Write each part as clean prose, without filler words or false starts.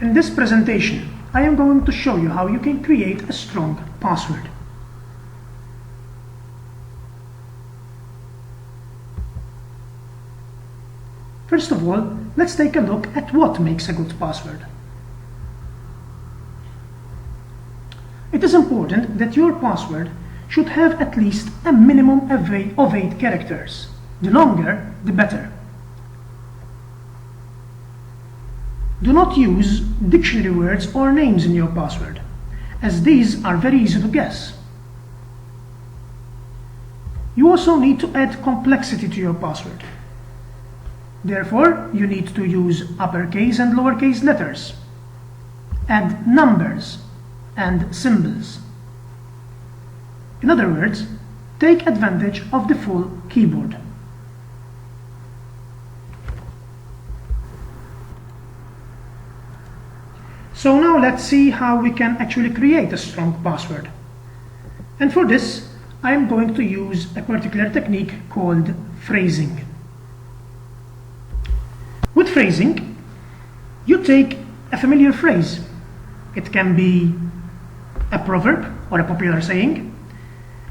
In this presentation, I am going to show you how you can create a strong password. First of all, let's take a look at what makes a good password. It is important that your password should have at least a minimum of 8 characters. The longer, the better. Do not use dictionary words or names in your password, as these are very easy to guess. You also need to add complexity to your password. Therefore, you need to use uppercase and lowercase letters, add numbers and symbols. In other words, take advantage of the full keyboard. So now let's see how we can actually create a strong password. And for this, I am going to use a particular technique called phrasing. With phrasing, you take a familiar phrase. It can be a proverb or a popular saying,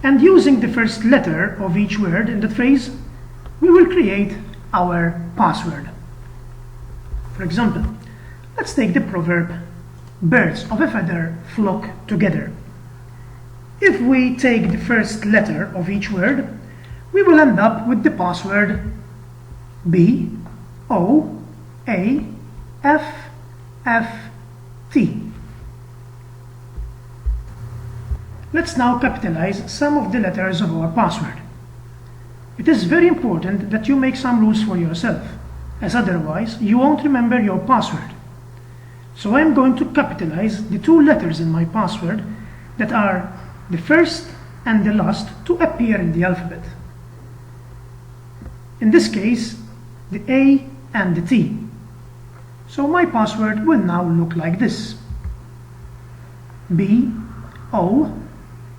and using the first letter of each word in that phrase, we will create our password. For example, let's take the proverb, birds of a feather flock together. If we take the first letter of each word, we will end up with the password BOAFFT. Let's now capitalize some of the letters of our password. It is very important that you make some rules for yourself, as otherwise you won't remember your password. So I am going to capitalize the 2 letters in my password that are the first and the last to appear in the alphabet. In this case, the A and the T. So my password will now look like this: B-O,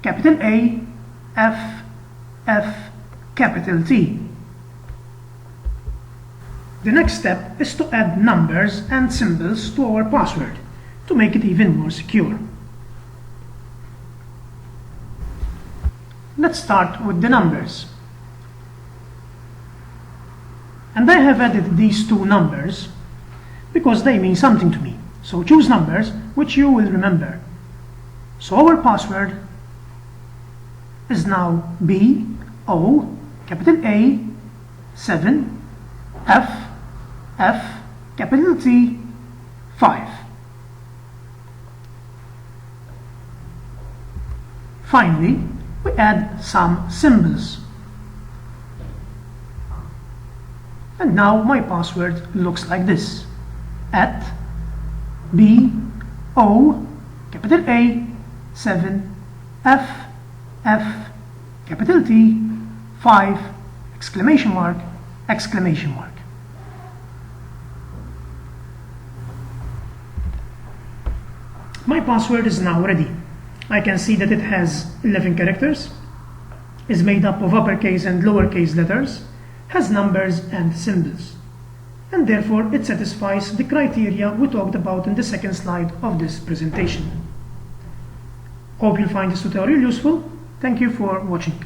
capital A, F-F, capital T. The next step is to add numbers and symbols to our password to make it even more secure. Let's start with the numbers. And I have added these 2 numbers because they mean something to me. So choose numbers which you will remember. So our password is now B-O, capital A, 7, F, capital T, 5. Finally, we add some symbols. And now my password looks like this: at B-O, capital A, 7, F, capital T, 5, exclamation mark, exclamation mark. My password is now ready. I can see that it has 11 characters, is made up of uppercase and lowercase letters, has numbers and symbols, and therefore it satisfies the criteria we talked about in the second slide of this presentation. Hope you find this tutorial useful. Thank you for watching.